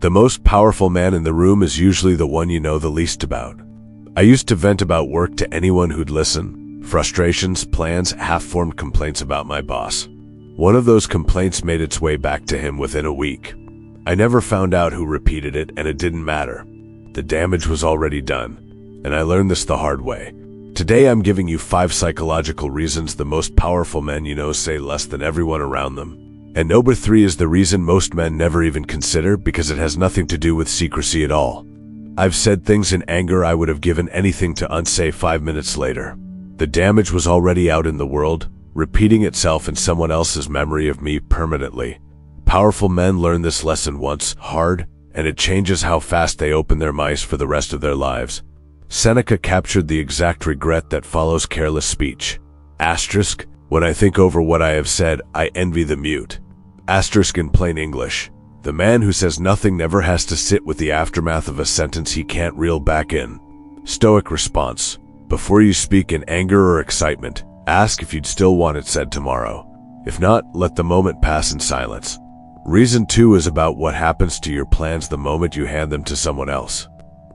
The most powerful man in the room is usually the one you know the least about. I used to vent about work to anyone who'd listen. Frustrations, plans, half-formed complaints about my boss. One of those complaints made its way back to him within a week. I never found out who repeated it, and it didn't matter. The damage was already done, and I learned this the hard way. Today I'm giving you 5 psychological reasons the most powerful men you know say less than everyone around them. And number 3 is the reason most men never even consider, because it has nothing to do with secrecy at all. I've said things in anger I would have given anything to unsay 5 minutes later. The damage was already out in the world, repeating itself in someone else's memory of me permanently. Powerful men learn this lesson once, hard, and it changes how fast they open their minds for the rest of their lives. Seneca captured the exact regret that follows careless speech. Asterisk, when I think over what I have said, I envy the mute. Asterisk in plain English. The man who says nothing never has to sit with the aftermath of a sentence he can't reel back in. Stoic response. Before you speak in anger or excitement, ask if you'd still want it said tomorrow. If not, let the moment pass in silence. Reason 2 is about what happens to your plans the moment you hand them to someone else.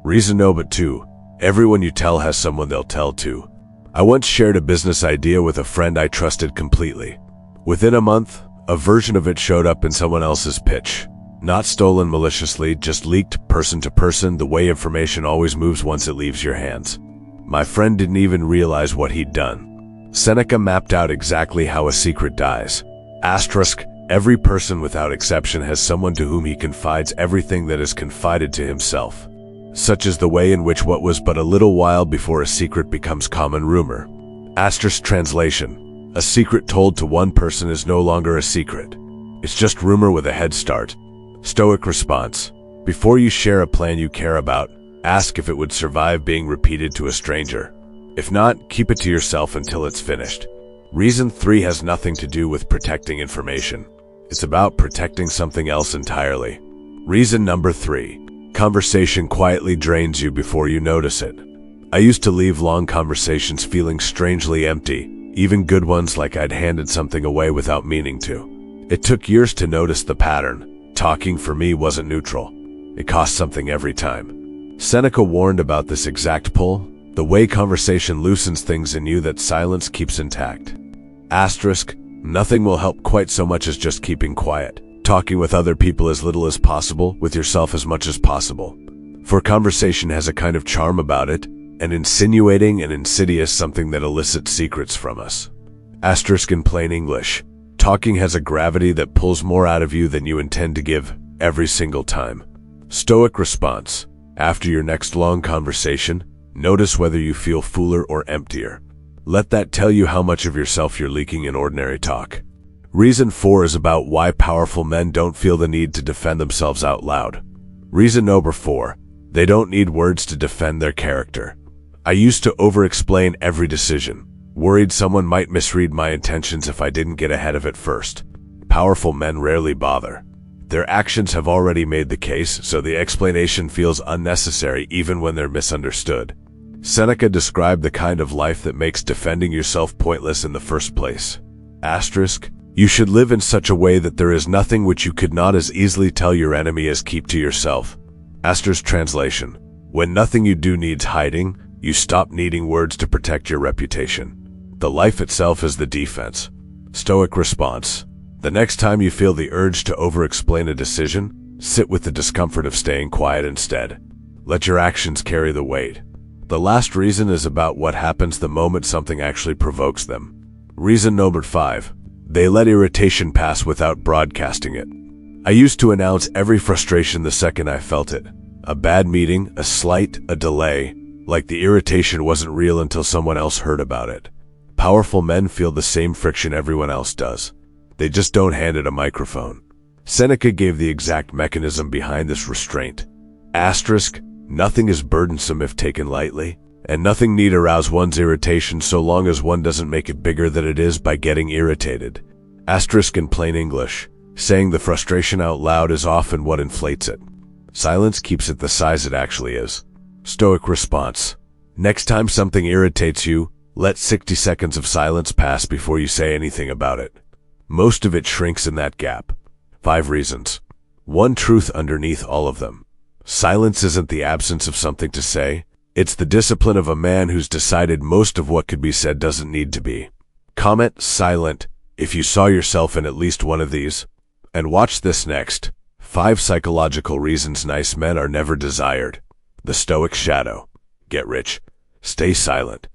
Reason number 2. Everyone you tell has someone they'll tell to. I once shared a business idea with a friend I trusted completely. Within a month, a version of it showed up in someone else's pitch. Not stolen maliciously, just leaked person to person, the way information always moves once it leaves your hands. My friend didn't even realize what he'd done. Seneca mapped out exactly how a secret dies. Asterisk, every person without exception has someone to whom he confides everything that is confided to himself. Such is the way in which what was but a little while before a secret becomes common rumor. Asterisk translation. A secret told to one person is no longer a secret. It's just rumor with a head start. Stoic response. Before you share a plan you care about, ask if it would survive being repeated to a stranger. If not, keep it to yourself until it's finished. Reason 3 has nothing to do with protecting information. It's about protecting something else entirely. Reason number 3. Conversation quietly drains you before you notice it. I used to leave long conversations feeling strangely empty, even good ones like I'd handed something away without meaning to. It took years to notice the pattern. Talking for me wasn't neutral. It cost something every time. Seneca warned about this exact pull, the way conversation loosens things in you that silence keeps intact. Asterisk, nothing will help quite so much as just keeping quiet. Talking with other people as little as possible, with yourself as much as possible. For conversation has a kind of charm about it, an insinuating and insidious something that elicits secrets from us. Asterisk in plain English. Talking has a gravity that pulls more out of you than you intend to give, every single time. Stoic response. After your next long conversation, notice whether you feel fuller or emptier. Let that tell you how much of yourself you're leaking in ordinary talk. Reason 4 is about why powerful men don't feel the need to defend themselves out loud. Reason number 4. They don't need words to defend their character. I used to over-explain every decision, worried someone might misread my intentions if I didn't get ahead of it first. Powerful men rarely bother. Their actions have already made the case, so the explanation feels unnecessary even when they're misunderstood. Seneca described the kind of life that makes defending yourself pointless in the first place. Asterisk. You should live in such a way that there is nothing which you could not as easily tell your enemy as keep to yourself. Asterisk translation. When nothing you do needs hiding, you stop needing words to protect your reputation. The life itself is the defense. Stoic response. The next time you feel the urge to over-explain a decision, sit with the discomfort of staying quiet instead. Let your actions carry the weight. The last reason is about what happens the moment something actually provokes them. Reason number 5. They let irritation pass without broadcasting it. I used to announce every frustration the second I felt it. A bad meeting, a slight, a delay, like the irritation wasn't real until someone else heard about it. Powerful men feel the same friction everyone else does. They just don't hand it a microphone. Seneca gave the exact mechanism behind this restraint. Asterisk, nothing is burdensome if taken lightly. And nothing need arouse one's irritation so long as one doesn't make it bigger than it is by getting irritated. Asterisk in plain English. Saying the frustration out loud is often what inflates it. Silence keeps it the size it actually is. Stoic response. Next time something irritates you, let 60 seconds of silence pass before you say anything about it. Most of it shrinks in that gap. 5 reasons. One truth underneath all of them. Silence isn't the absence of something to say. It's the discipline of a man who's decided most of what could be said doesn't need to be. Comment silent if you saw yourself in at least one of these. And watch this next. 5 psychological reasons nice men are never desired. The Stoic shadow. Get rich. Stay silent.